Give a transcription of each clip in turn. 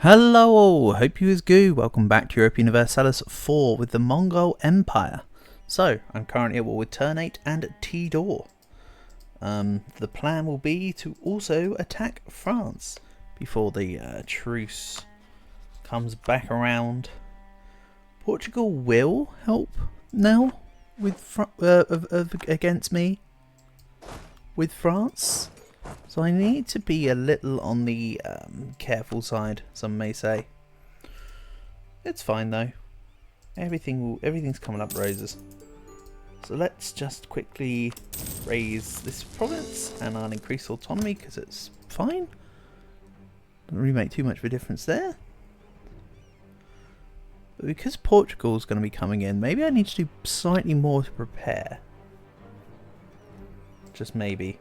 Hello all, hope you is good. Welcome back to Europe Universalis 4 with the Mongol Empire. So, I'm currently at war with Ternate and Tidor. The plan will be to also attack France before the truce comes back around. Portugal will help now with against me with France. So I need to be a little on the careful side, some may say. It's fine though. Everything's coming up roses. So let's just quickly raise this province and I'll increase autonomy because it's fine. Doesn't really make too much of a difference there. But because Portugal's going to be coming in, maybe I need to do slightly more to prepare. Just maybe.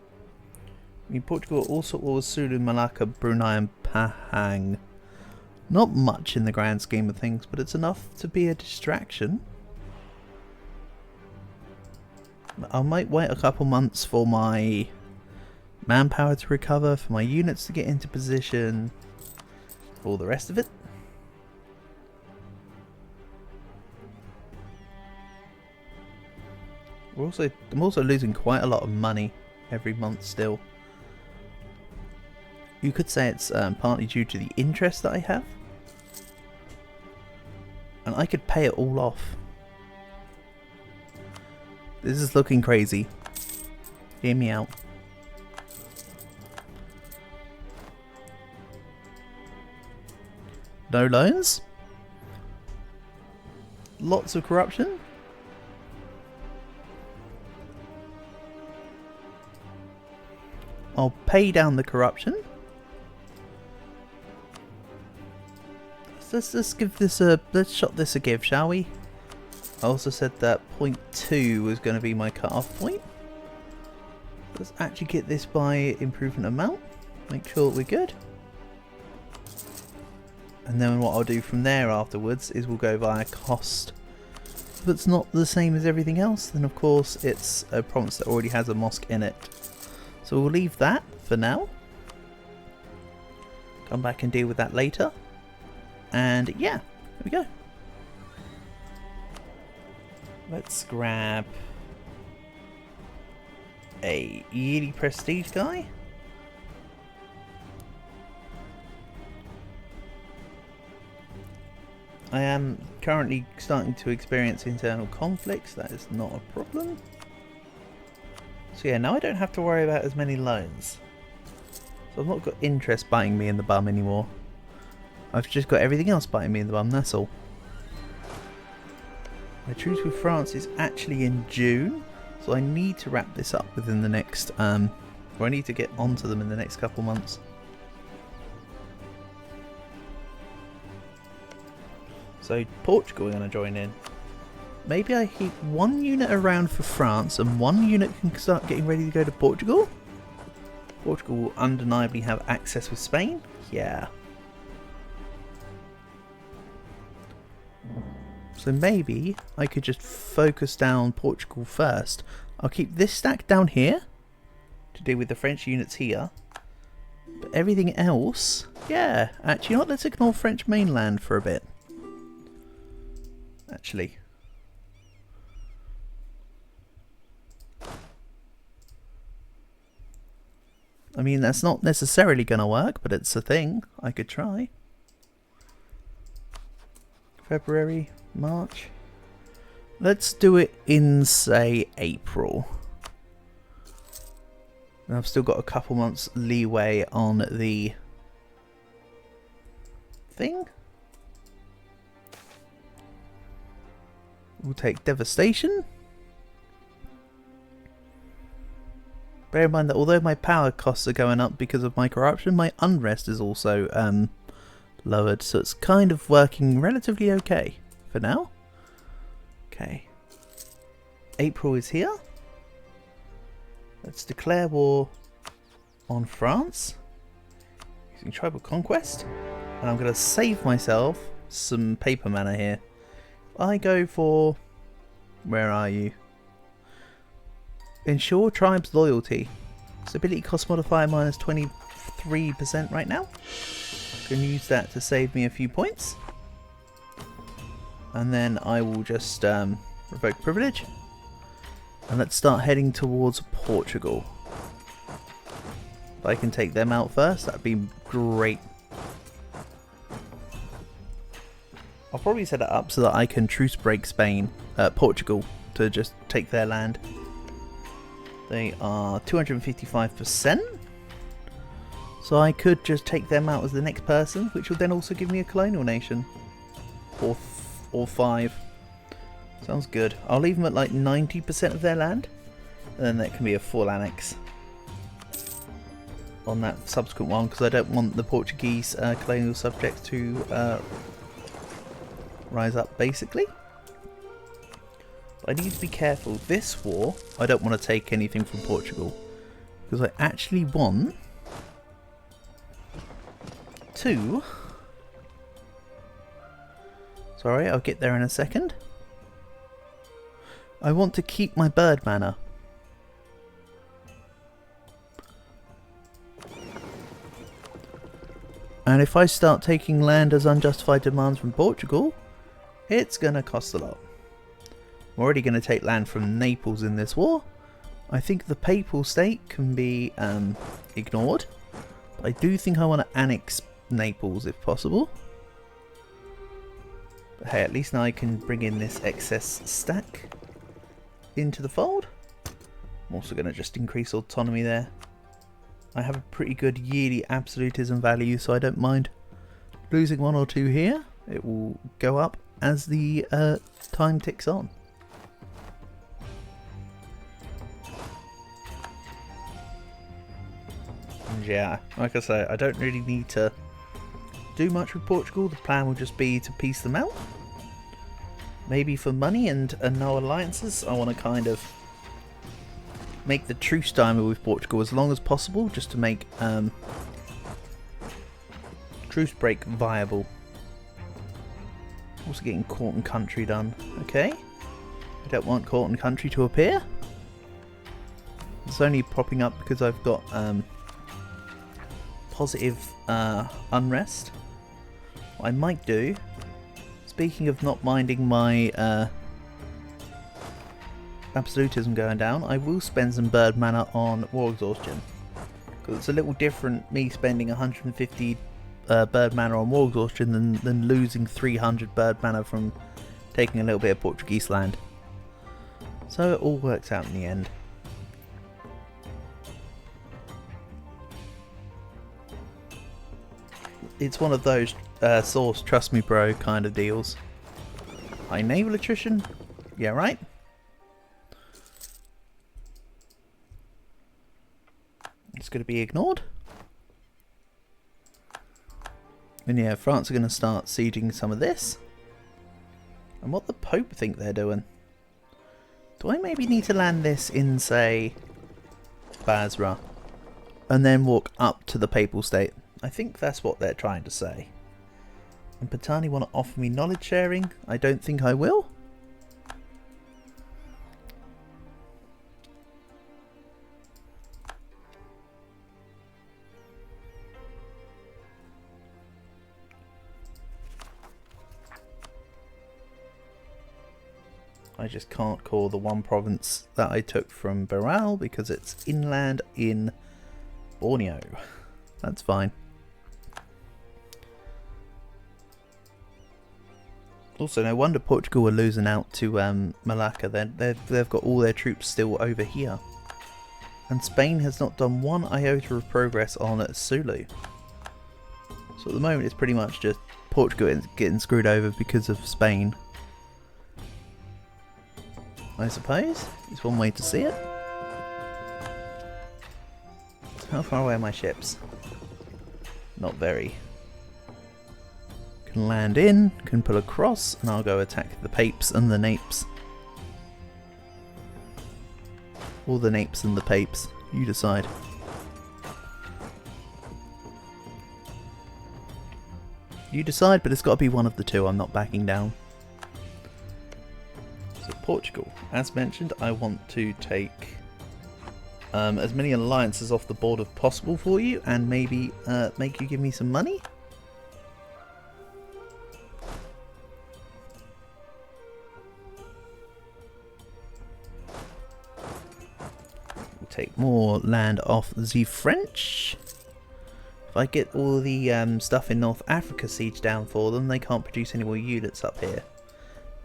I mean, Portugal also was Sulu, Malacca, Brunei and Pahang. Not much in the grand scheme of things, but it's enough to be a distraction. I might wait a couple months for my manpower to recover, for my units to get into position, all the rest of it. I'm also losing quite a lot of money every month still. You could say it's partly due to the interest that I have. And I could pay it all off. This is looking crazy. Hear me out. No loans? Lots of corruption? I'll pay down the corruption. Let's give this a, let's shot this a give, shall we? I also said that point 2 was going to be my cut-off point. Let's actually get this by improvement amount. Make sure that we're good. And then what I'll do from there afterwards is we'll go via cost. If it's not the same as everything else, then of course it's a province that already has a mosque in it. So we'll leave that for now. Come back and deal with that later. And yeah, there we go. Let's grab a yearly prestige guy. I am currently starting to experience internal conflicts. That is not a problem. So yeah, now I don't have to worry about as many loans. So I've not got interest biting me in the bum anymore. I've just got everything else biting me in the bum, that's all. My truce with France is actually in June, so I need to wrap this up within the next, or I need to get onto them in the next couple months. So Portugal are going to join in. Maybe I keep one unit around for France and one unit can start getting ready to go to Portugal. Portugal will undeniably have access with Spain. Yeah. So maybe I could just focus down Portugal first. I'll keep this stack down here to deal with the French units here. But everything else, yeah. Actually, you know what? Let's ignore French mainland for a bit. Actually. I mean, that's not necessarily going to work, but it's a thing. I could try. February, March. Let's do it in, say, April. And I've still got a couple months leeway on the thing. We'll take devastation. Bear in mind that although my power costs are going up because of my corruption, my unrest is also lowered, so it's kind of working relatively okay for now. Okay. April is here. Let's declare war on France using tribal conquest. And I'm going to save myself some paper mana here. I go for... where are you? Ensure tribes loyalty. Stability cost modifier minus 23% right now. Can use that to save me a few points. And then I will just revoke privilege. And let's start heading towards Portugal. If I can take them out first, that'd be great. I'll probably set it up so that I can truce break Portugal, to just take their land. They are 255%. So I could just take them out as the next person, which will then also give me a colonial nation. Or 5. Sounds good. I'll leave them at like 90% of their land. And then that can be a full annex on that subsequent one, because I don't want the Portuguese colonial subjects to rise up, basically. But I need to be careful. This war, I don't want to take anything from Portugal, because I actually want to... Sorry, I'll get there in a second. I want to keep my bird manor. And if I start taking land as unjustified demands from Portugal, it's going to cost a lot. I'm already going to take land from Naples in this war. I think the Papal State can be ignored. But I do think I want to annex Naples if possible. But hey, at least now I can bring in this excess stack into the fold. I'm also going to just increase autonomy there. I have a pretty good yearly absolutism value, so I don't mind losing 1 or 2 here. It will go up as the time ticks on. And yeah, like I say, I don't really need to do much with Portugal. The plan will just be to piece them out. Maybe for money and no alliances, I want to kind of make the truce diamond with Portugal as long as possible, just to make truce break viable. Also getting court and country done. Okay, I don't want court and country to appear. It's only popping up because I've got positive unrest. What I might do, speaking of not minding my absolutism going down, I will spend some bird mana on war exhaustion, because it's a little different me spending 150 bird mana on war exhaustion than losing 300 bird mana from taking a little bit of Portuguese land. So it all works out in the end. It's one of those source trust me bro kind of deals. High naval attrition? Yeah, right? It's going to be ignored. And yeah, France are going to start sieging some of this. And what the Pope think they're doing. Do I maybe need to land this in, say, Basra, and then walk up to the Papal State? I think that's what they're trying to say. And Patani want to offer me knowledge sharing? I don't think I will. I just can't call the one province that I took from Beral because it's inland in Borneo. That's fine. Also, no wonder Portugal were losing out to Malacca. They've got all their troops still over here. And Spain has not done one iota of progress on Sulu. So at the moment it's pretty much just Portugal getting screwed over because of Spain. I suppose it's one way to see it. How far away are my ships? Not very. Can land in, can pull across, and I'll go attack the Papes and the Napes. Or the Napes and the Papes, you decide. You decide, but it's got to be one of the two. I'm not backing down. So Portugal, as mentioned, I want to take as many alliances off the board as possible for you, and maybe make you give me some money. take more land off the French. If I get all the stuff in North Africa siege down for them, they can't produce any more units up here.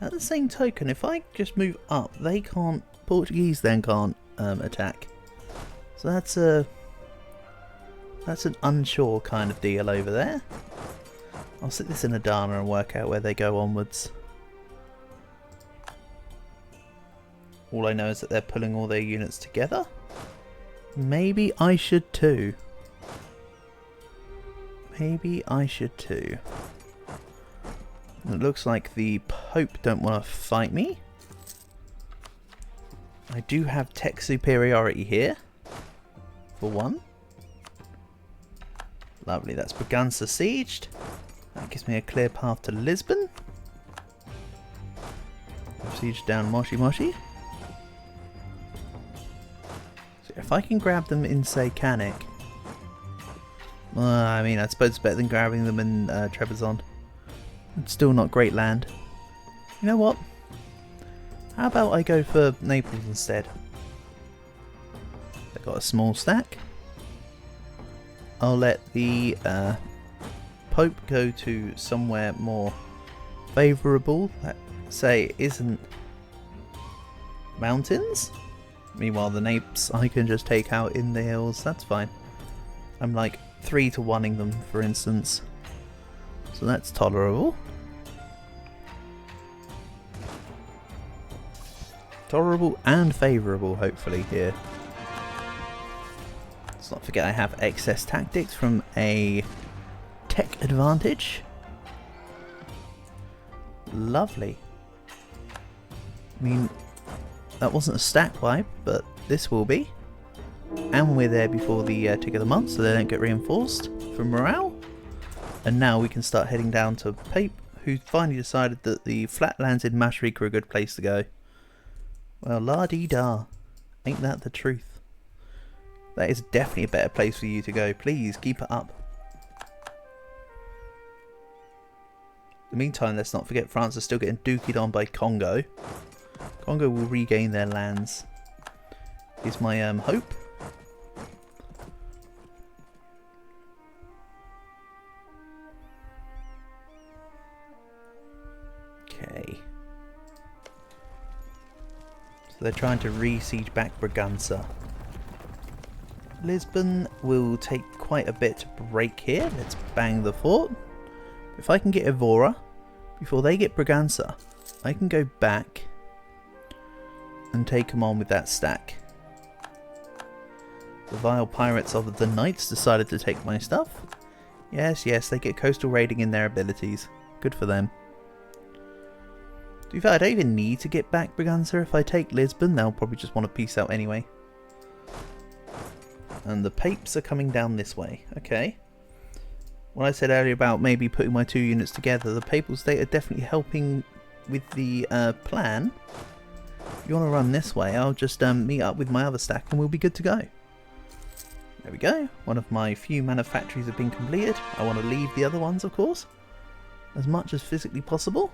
At the same token, if I just move up, they can't. Portuguese then can't attack. So that's an unsure kind of deal over there. I'll sit this in Adana and work out where they go onwards. All I know is that they're pulling all their units together. Maybe I should too. Maybe I should too. It looks like the Pope don't want to fight me. I do have tech superiority here. For one. Lovely, that's Braganza sieged. That gives me a clear path to Lisbon. Siege down Moshi Moshi. So if I can grab them in, say, Canik. I mean, I suppose it's better than grabbing them in Trebizond. It's still not great land. You know what? How about I go for Naples instead? They've got a small stack. I'll let the Pope go to somewhere more favourable, that say isn't mountains. Meanwhile the Napes I can just take out in the hills, that's fine. I'm like 3-to-1ing them, for instance. So that's tolerable. Tolerable and favourable, hopefully, here. Let's not forget I have excess tactics from a tech advantage. Lovely. I mean, that wasn't a stack wipe, but this will be. And we're there before the tick of the month, so they don't get reinforced for morale. And now we can start heading down to Pape, who finally decided that the flatlands in Masharika are a good place to go. Well, la-dee-da. Ain't that the truth? That is definitely a better place for you to go. Please, keep it up. In the meantime, let's not forget France is still getting dookied on by Congo. Congo will regain their lands. Is my hope. Okay. So they're trying to re-siege back Braganza. Lisbon will take quite a bit to break here. Let's bang the fort. If I can get Evora before they get Braganza, I can go back and take them on with that stack. The vile pirates of the Knights decided to take my stuff. Yes, yes, they get coastal raiding in their abilities. Good for them. To be fair, I don't even need to get back Braganza. If I take Lisbon, they'll probably just want to peace out anyway. And the Papes are coming down this way. Okay. What I said earlier about maybe putting my two units together, the Papal State are definitely helping with the plan. If you want to run this way, I'll just meet up with my other stack and we'll be good to go. There we go. One of my few manufactories have been completed. I want to leave the other ones, of course, as much as physically possible.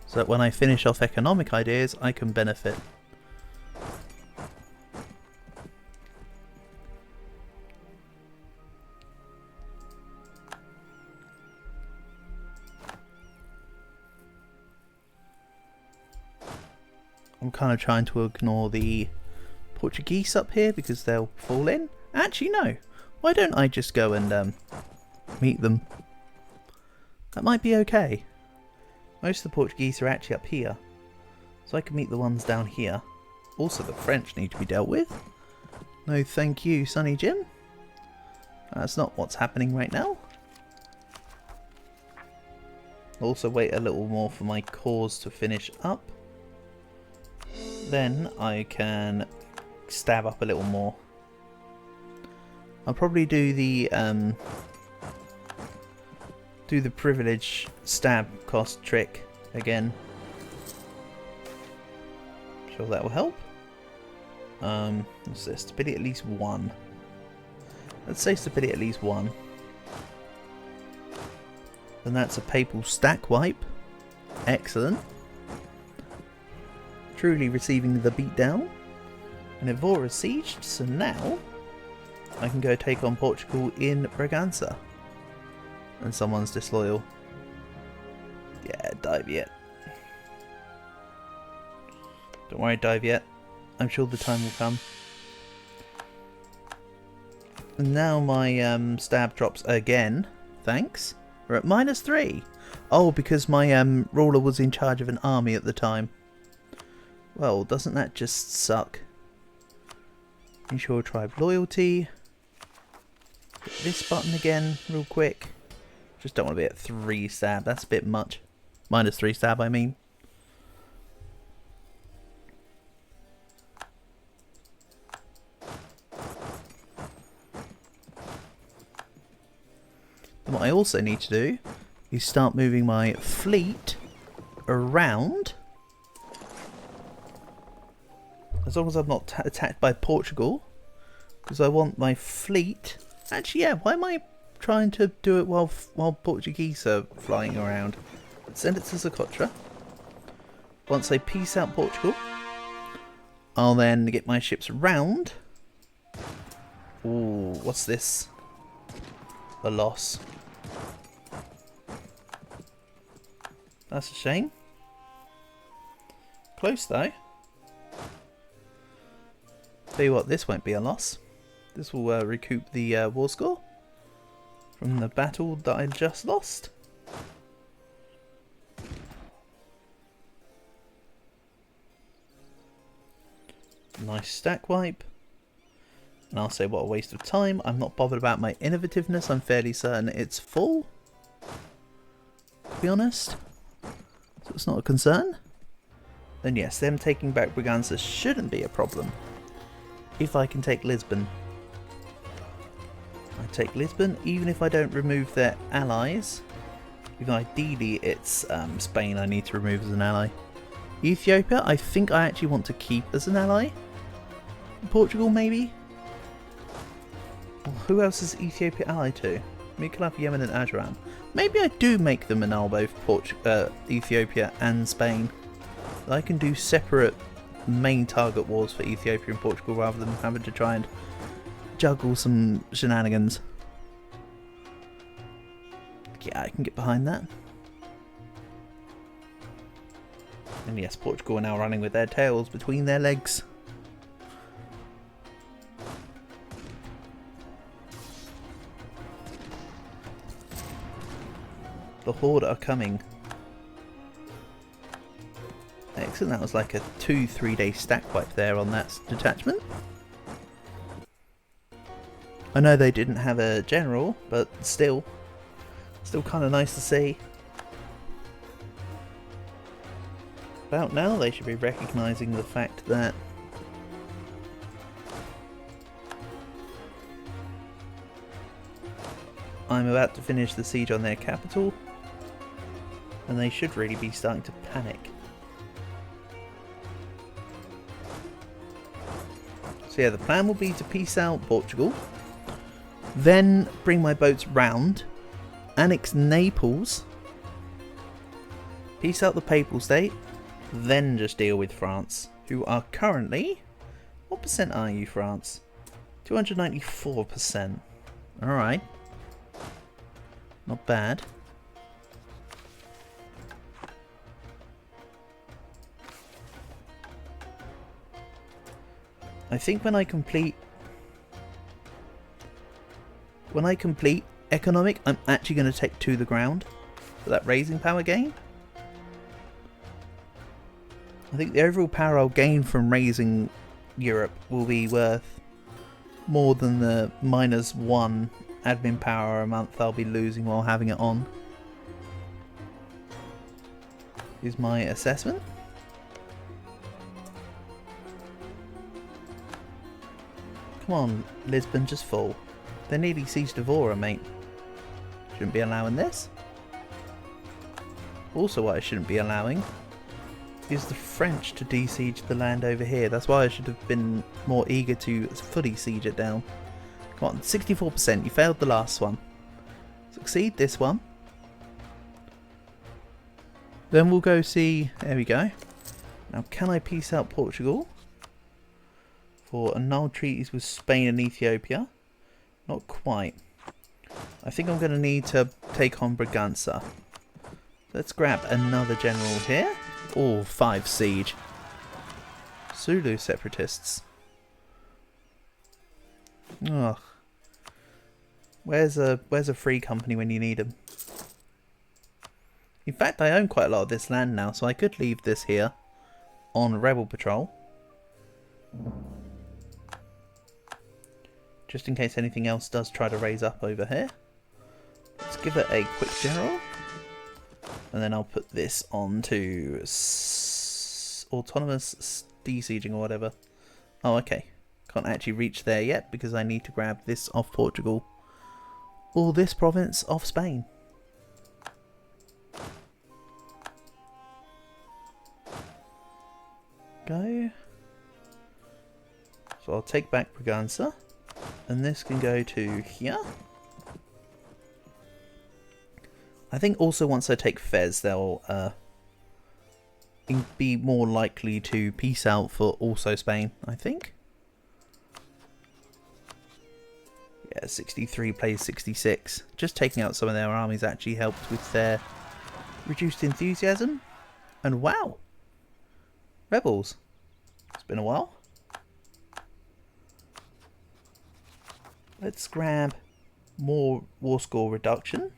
So that when I finish off economic ideas, I can benefit. I'm kind of trying to ignore the Portuguese up here because they'll fall in. Actually, no. Why don't I just go and meet them? That might be okay. Most of the Portuguese are actually up here, so I can meet the ones down here. Also, the French need to be dealt with. No thank you, Sonny Jim. That's not what's happening right now. Also wait a little more for my cause to finish up. Then I can stab up a little more. I'll probably do the privilege stab cost trick again. Sure that will help. What's this? Stability at least 1. Let's say stability at least 1. And that's a papal stack wipe. Excellent. Truly receiving the beatdown. And Evora is sieged, so now I can go take on Portugal in Braganza. And someone's disloyal. Yeah, dive yet. Don't worry, dive yet. I'm sure the time will come. And now my stab drops again. Thanks. We're at -3. Oh, because my ruler was in charge of an army at the time. Well, doesn't that just suck? Ensure tribe loyalty. Hit this button again real quick. Just don't want to be at 3 stab. That's a bit much. -3 stab, I mean. And what I also need to do is start moving my fleet around. As long as I'm not attacked by Portugal. Because I want my fleet... Actually, yeah, why am I trying to do it while Portuguese are flying around? Send it to Socotra. Once I peace out Portugal, I'll then get my ships around. Ooh, what's this? A loss. That's a shame. Close though. Tell you what, this won't be a loss. This will recoup the war score from the battle that I just lost. Nice stack wipe. And I'll say what a waste of time. I'm not bothered about my innovativeness. I'm fairly certain it's full. To be honest. So it's not a concern. Then yes, them taking back Braganza shouldn't be a problem. If I can take Lisbon. I take Lisbon, even if I don't remove their allies. Even ideally it's Spain I need to remove as an ally. Ethiopia, I think I actually want to keep as an ally. Portugal, maybe? Well, who else is Ethiopia allied to? Mikalaf, Yemen and Ajuran. Maybe I do make them an ally both Ethiopia and Spain. I can do separate main target wars for Ethiopia and Portugal rather than having to try and juggle some shenanigans. Yeah, I can get behind that. And yes, Portugal are now running with their tails between their legs. The horde are coming. Excellent, that was like a 2-3 day stack wipe there on that detachment. I know they didn't have a general, but still kind of nice to see. About now they should be recognising the fact that I'm about to finish the siege on their capital, and they should really be starting to panic. So yeah, the plan will be to peace out Portugal, then bring my boats round, annex Naples, peace out the Papal State, then just deal with France, who are currently... What percent are you, France? 294%. Alright. Not bad. I think when I complete economic, I'm actually going to take to the ground for that raising power gain. I think the overall power I'll gain from raising Europe will be worth more than the -1 admin power a month I'll be losing while having it on. Is my assessment. Come on, Lisbon, just fall. They're nearly sieged Evora, mate. Shouldn't be allowing this. Also what I shouldn't be allowing is the French to de-siege the land over here. That's why I should have been more eager to fully siege it down. Come on, 64%. You failed the last one. Succeed this one. Then we'll go see... There we go. Now, can I peace out Portugal? For annulled treaties with Spain and Ethiopia? Not quite. I think I'm going to need to take on Braganza. Let's grab another general here. Oh, 5 siege. Zulu separatists. Ugh. Where's a free company when you need them? In fact, I own quite a lot of this land now, so I could leave this here on rebel patrol. Just in case anything else does try to raise up over here. Let's give it a quick general. And then I'll put this on to autonomous de-sieging or whatever. Oh, okay. Can't actually reach there yet because I need to grab this off Portugal. Or this province off Spain. Go. So I'll take back Braganza. And this can go to here. I think also once I take Fez, they'll be more likely to peace out for also Spain, I think. Yeah, 63 plays 66. Just taking out some of their armies actually helped with their reduced enthusiasm. And wow! Rebels. It's been a while. Let's grab more war score reduction.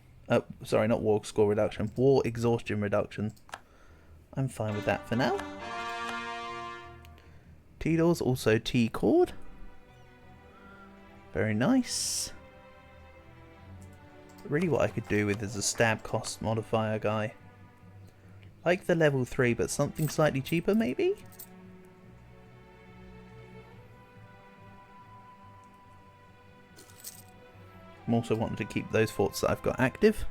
Sorry, not war score reduction. War exhaustion reduction. I'm fine with that for now. T-Doors, also T-Cord. Very nice. Really what I could do with is a stab cost modifier guy. Like the level 3, but something slightly cheaper maybe? I'm also wanting to keep those forts that I've got active.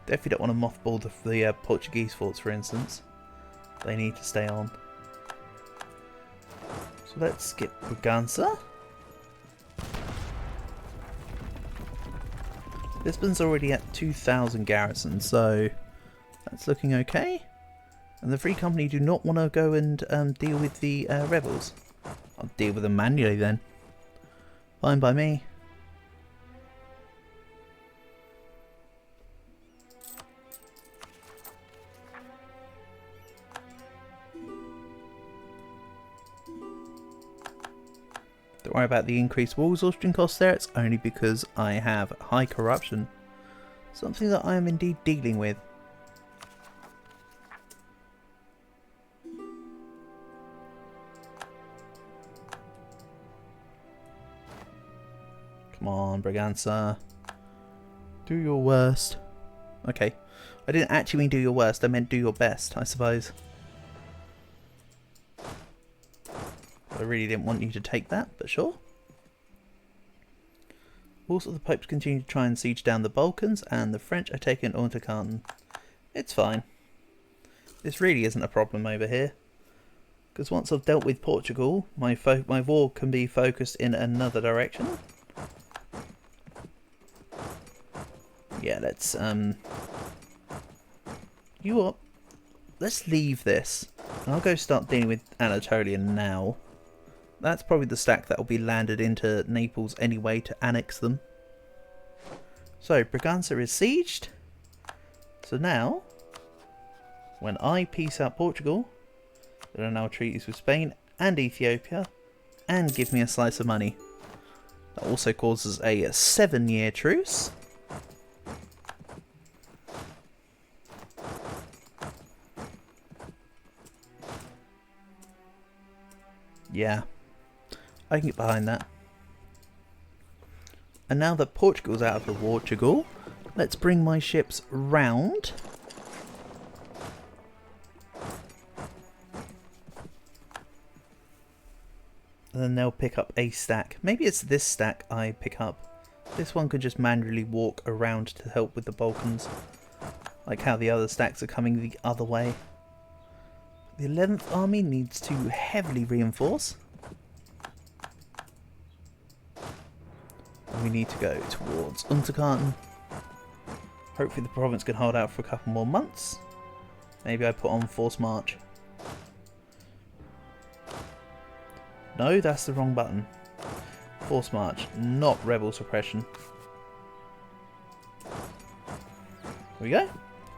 Definitely don't want to mothball the Portuguese forts, for instance. They need to stay on. So let's skip Braganza. Lisbon's already at 2,000 garrisons, so that's looking okay. And the Free Company do not want to go and deal with the rebels. I'll deal with them manually then. Fine by me. Don't worry about the increased war exhaustion costs there, it's only because I have high corruption. Something that I am indeed dealing with. Come on, Braganza. Do your worst. Okay. I didn't actually mean do your worst, I meant do your best, I suppose. I really didn't want you to take that, but sure. Also, the Popes continue to try and siege down the Balkans, and the French are taking Unterkanton. It's fine. This really isn't a problem over here. Because once I've dealt with Portugal, my war can be focused in another direction. Yeah, let's, you what? Let's leave this. And I'll go start dealing with Anatolia now. That's probably the stack that will be landed into Naples anyway to annex them. So, Braganza is sieged. So now, when I peace out Portugal, there are now treaties with Spain and Ethiopia, and give me a slice of money. That also causes a 7-year truce. Yeah. I can get behind that. And now that Portugal's out of the Portugal, let's bring my ships round. And then they'll pick up a stack. Maybe it's this stack I pick up. This one could just manually walk around to help with the Balkans. Like how the other stacks are coming the other way. The 11th Army needs to heavily reinforce. We need to go towards Unterkanton. Hopefully the province can hold out for a couple more months. Maybe I put on force march. No, that's the wrong button. Force march, not rebel suppression. Here we go.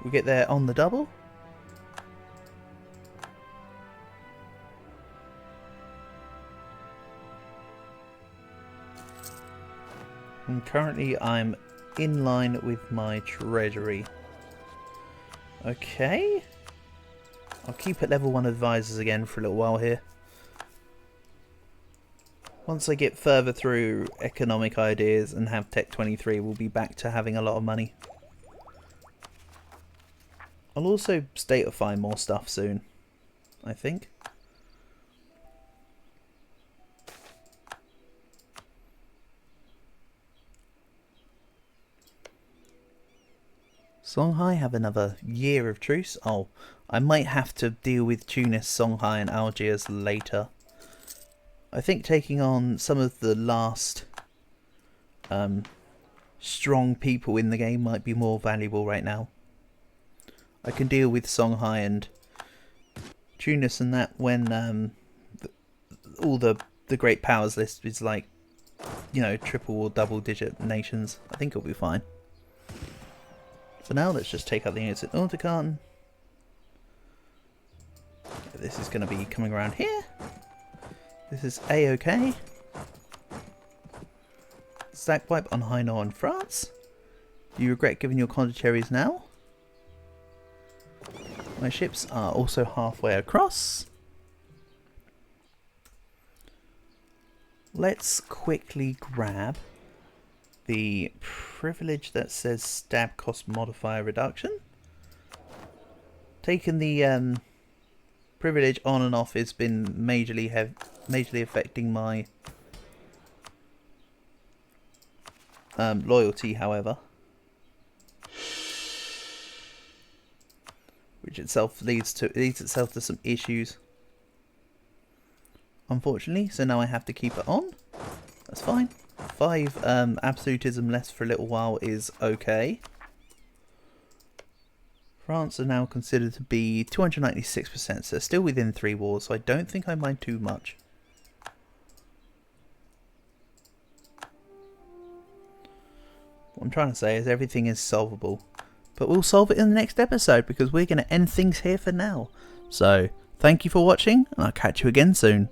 We get there on the double. And currently I'm in line with my treasury. Okay. I'll keep at level 1 advisors again for a little while here. Once I get further through economic ideas and have Tech 23, we'll be back to having a lot of money. I'll also statify more stuff soon, I think. Songhai have another year of truce. Oh, I might have to deal with Tunis, Songhai and Algiers later. I think taking on some of the last strong people in the game might be more valuable right now. I can deal with Songhai and Tunis and that when all the great powers list is like, you know, triple or double digit nations. I think it'll be fine. For now, let's just take out the units in Autocarton. This is going to be coming around here. This is A-OK. Stack wipe on Hainaut and France. Do you regret giving your condottieri now? My ships are also halfway across. Let's quickly grab the privilege that says stab cost modifier reduction. Taking the privilege on and off has been majorly affecting my loyalty, however, which itself leads itself to some issues, unfortunately. So now I have to keep it on. That's fine. 5 absolutism less for a little while is okay. France are now considered to be 296%, so still within 3 wars, so I don't think I mind too much. What I'm trying to say is everything is solvable, but we'll solve it in the next episode because we're going to end things here for now. So, thank you for watching, and I'll catch you again soon.